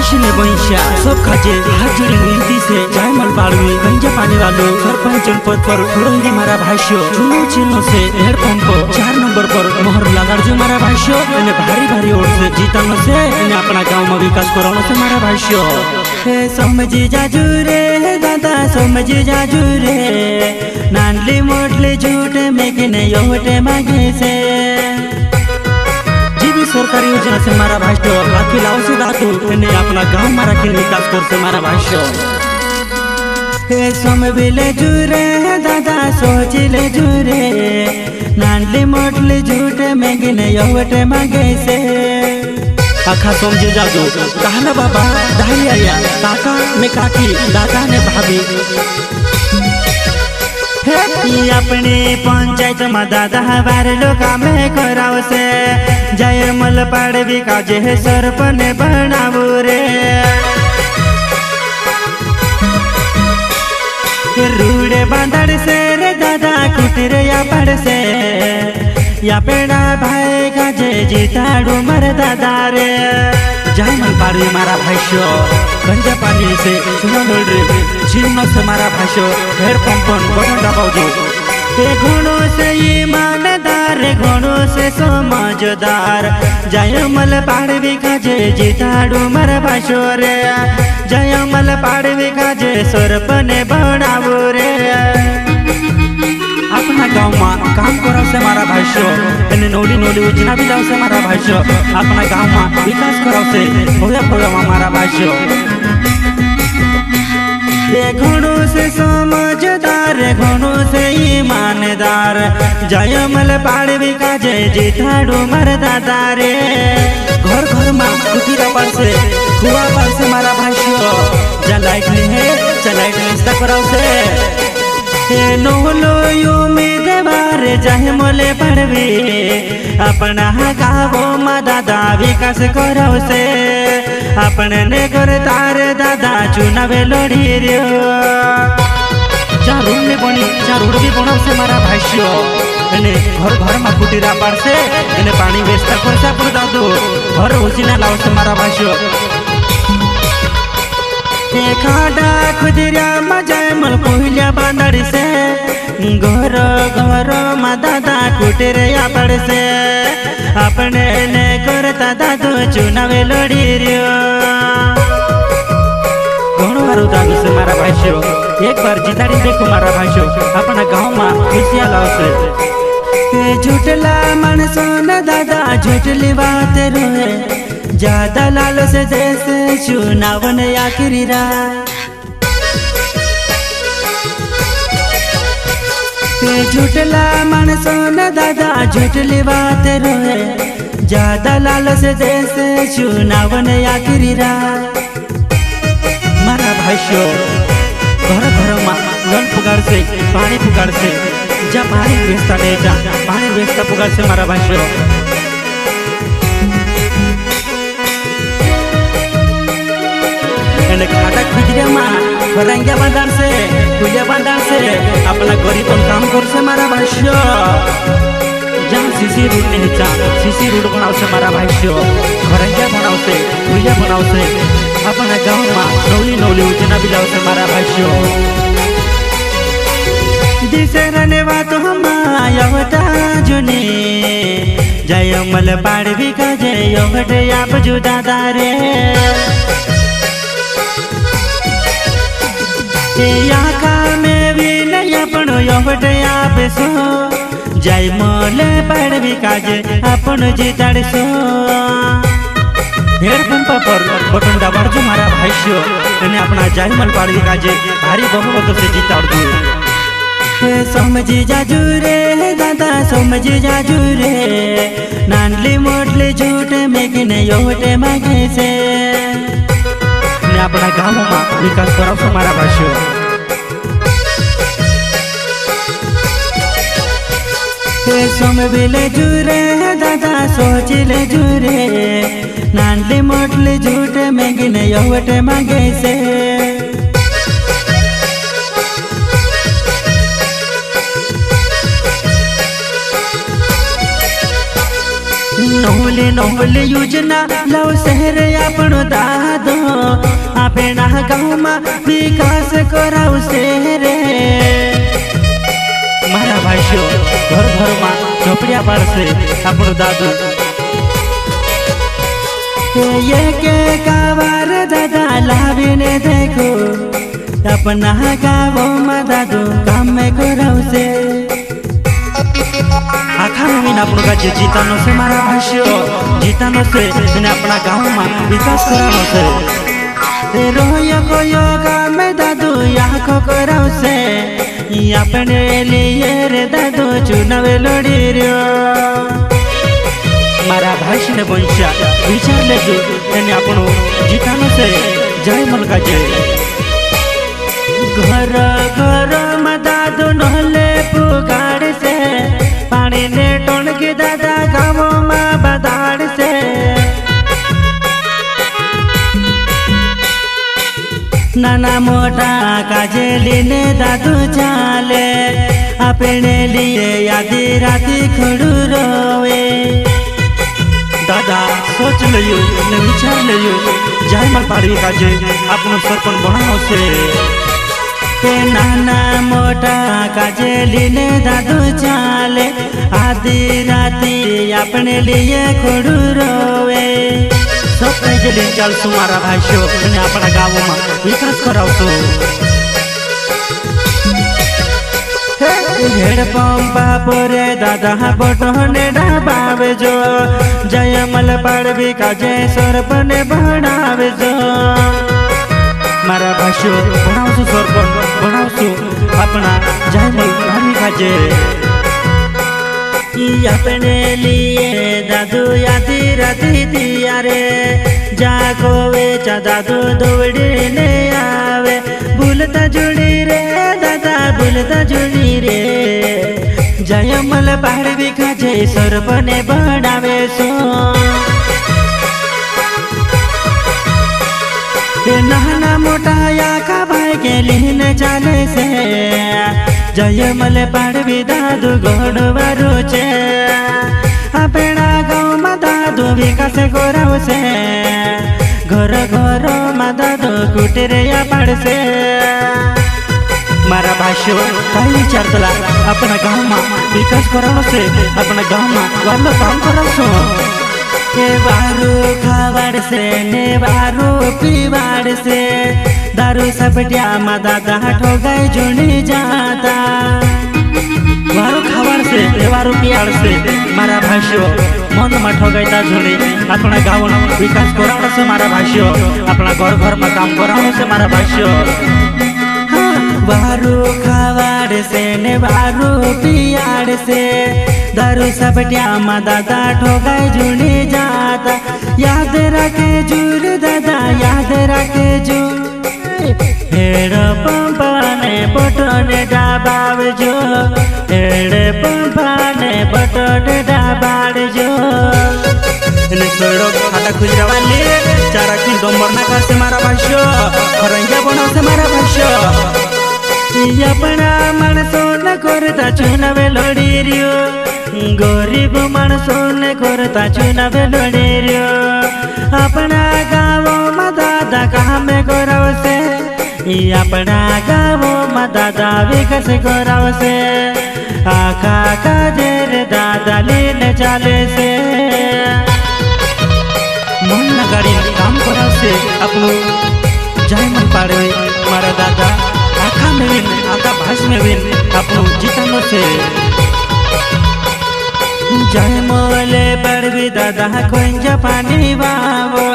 भाषण वैश्या सब खाजे हाथ जोड़ी विनती से जायमल बाड़वी गंजा पानी वालों सरपंच जनपद पर थोड़ी मारा भाष्य चुनाव चिन्ह से हेड पंप 4 नंबर पर मोहर लगा जो मारा भाष्य इन्हें भारी भारी ओर से जीतने से इन्हें अपना गांव में विकास कराने से मारा भाष्य समझी जाजू रे दादा समझी जाजू रे नानली मोटले झूठे में किने योटे मांगे से सरकारी योजना से मारा भाष्य बाकी लाओ से दातु इन्हें अपना गांव मारा के विकास कर से मारा भाष्य समझले जुरे दादा सोचले जुरे नानले मोटले झूठे में गिने योटे मांगे से आखा समझे जाजो कहना बाबा दाहिया काका में काकी दादा ने भाभी अपने पंचायत में दादा बार लोग में कराओ से जय मल पाड़ विकास सरपन बनावो रे रूड़े बांधड़ से रे दादा कुटर या पड़ से या पेड़ा भाई का जय जीताड़ू मर दादा रे जय मल पाड़ मारा भाष्य गंजा पानी से सुना चिन्ह से मारा भाष्य हेड पंपन बटन दबाओ जो घोड़ों से ईमानदार घोड़ों से समझदार जयमल पाड़ विकाजे जीताड़ू मर भाषो रे जयमल पाड़ विकाजे सरपने बनावो रे अपना गाँव में काम करो से मारा भाष्य नौली नौली योजना भी लाओ से मारा भाष्य अपना गाँव में विकास करो से होया मारा भाष्य घोड़ों से समझदार घोड़ों से ईमानदार जयमल पाड़ विकास जीताड़ू मर दादा रे घर घर में कुटीरा पर से कुआ पर से मारा भाष्य जलाइट है चलाइट निस्ता कराओ से नोलो उम्मीदवार जयमले पड़वे अपना गाँव में दादा विकास कराओ से अपने ने कर तार दादा चुनाव लड़ी रे चार रूम बनी चार रोड भी बनाओ से मारा भाष्य घर घर में कुटीरा पार से इन्हें पानी व्यवस्था कर से अपन दादू घर उसीना लाओ से मारा भाष्य खाड़ा खुदिरा जयमल कोहिलिया बांधड़ से घर घर में दादा कुटीरे या पड़ से अपने ने करता दादू चुनाव लड़ी रियो घणो मारो दादू से मारा भाष्य एक बार जिताड़ी देखो मारा भाष्य अपना गाँव में खुशियाँ लाओ से झूठला मनसो न दादा झूठली बात रोए ज्यादा लालो से जैसे चुनाव ने आखिरी रात झूठला मनसो न दादा झूठली बात रोए ज्यादा लाल से जैसे चुनाव ने आखिरी रात मारा भाष्य घर घर में नल पुगार से पानी पुगार से जा पानी व्यवस्था ले जा पानी व्यवस्था पुगार से मारा भाष्य खाटा खुजरे में फरंगिया बांधर से कुलिया बांधर से अपना गरीब काम कर से मारा भाष्य जहाँ सीसी रोड नहीं जा सीसी रोड बनाओ से मारा भाष्य फरंगिया बनाओ से कुलिया बनाओ से अपना गाँव में नौली नौली योजना भी लाओ से मारा भाष्य दिसे रहने बात हम यवटा जुने जयमल पाड़ विकास जय आप जुदा दारे याका में भी नहीं अपनो योटे आप सो जयमल पाड़ विकास अपन जीताड़ सो हेड पंप पर बटन दबाड़ जो मारा भाष्य इन्हें अपना जयमल पाड़ विकास भारी बहुमत से जीताड़ दो समझी जाजू रे दादा समझी जाजू रे नानली मोटले झूठे में गिने योटे मांगे से अपना गाँव में विकास कराओ से मारा भाष्य समझले जुरे दादा सोचले जुरे नानले मोटले झूठे में गिने योटे मांगे से नौले नौले योजना लाओ शहर अपन दादो गाँव में विकास कराव से रे मारा भाईओ घर घर में झोपड़िया पाड़से अपन दादू ये के कावार दादा लावीने देखो अपना गाँव में दादू काम में कराव से आखा में अपन का जीतानो से मारा भाईओ जीतानो से अपना गाँव में विकास कराव से रोयो कोयो काम में दादू यहाँ को कराव से अपने लिए रे दादू चुनाव लड़ी रियो मारा भाई ने बंशा विचार ले जो तेने अपनो जीतानो से जय मलका जय घर घर में दादू नहले पुगाड़ से पानी ने टोन के दादा गाँव में बदाड़ से नाना मोटा काजे लेने दादू चाले अपने लिए आधी राती खड़ू रोवे दादा सोच लियो ने विचार लियो जय मल पाड़ी काजे अपनो सरपंच बनाओ से नाना मोटा काजे लेने दादू चाले आधी राती अपने लिए खड़ू रोवे सब कहे चल सुमारा भाईओ अपना गाँव में विकास कराओ तो हेड पंपा पोरे दादा बटने डाबावे जो जयमल पाड़वी का जय सरपने बढ़ावे जो मारा भाईओ बनाओ सु सरपन बनाओ सु अपना जयमल पाड़वी का जय अपने लिए दादू यादी राती दिया रे जागो वे चा दादू दौड़ने आवे भूलता जुड़ी रे दादा भूलता जुड़ी रे जयमल पहाड़ भी खाजे सरपने बढ़ावे सो नाना मोटा या का भाई के लिए चाले से जयमल पाड़वी दादू गोड़वारू चे अपना गाँव में दादू विकास कराव से घर घर में दादू कुटेरिया पाड़ से मारा भाईओ कई विचार चला अपना गाँव में विकास कराव से अपना गाँव में वालों काम कराव सो बारू खावाड़ से ने बारू पीवाड़ से दारू सपटिया मा दादा ठोगाई जुनी जाता बारू खावाड़ से बारू पियाड़ से मारा भाईओ मन में ठोगाईता जुनी अपना गाँव में विकास कराव से मारा भाईओ अपना घर घर में काम कराव से मारा भाईओ बारू खावाड़ से ने बारू पियाड़ से दारू सपटिया मा दादा ठोगाई जुनी जाता याद रखे जूर दादा याद रखे जूर हेड़ पंपाने बटने डाबाव जो हेड़ पंपाने बटने डाबाड़ जो सड़क खाता खुजरा वाली चारा की डोंबर ना से मारा भाईओ खरंजा बना से मारा भाईओ अपना मनसो न करता चुनाव लड़ी रियो गरीब मनसो न करता चुनाव लड़ी रियो अपना गाँव में दादा काम कराव से अपना गाँव में दादा विकास कराव से आखा काजेर दादा लेने चाले से मन लगाड़ी काम कराव से अपनो जयमल पाड़वे मारा दादा आखा में बिन आखा भाष में बिन अपनो जीतानो से जयमल पाड़वी दादा खोंजा पानी बावो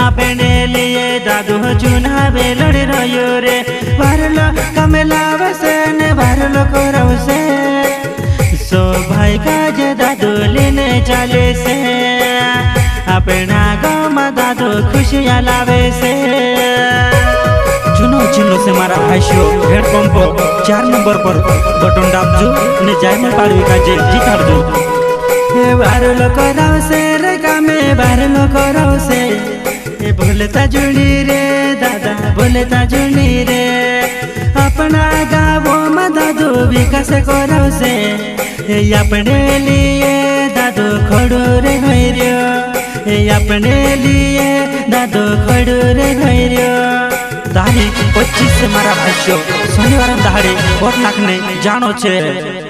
अपने लिए दादू चुनावे लड़ रयो रे भरलो कमलाव से ने भरलो कराव से सो भाई का जे दादू लेने चले से अपना गाँव में दादू खुशियाँ लावे से चुनो चिन्ह से मारा भाईओ हेड पंप 4 नंबर पर बटन दाबजो ने जयमल पाड़वी का जे जीताड़ दो बारू लोग राव से रे कामे बारू लोग राव से बोलता जुड़ी रे दादा बोलता जुड़ी रे अपना गाँव में दादू विकास कराव से अपने लिए दादू खड़ो रे अपने लिए दादू खड़ो रे मारा भाष्य शनिवार दहाड़े वोट नाखने जानो छे।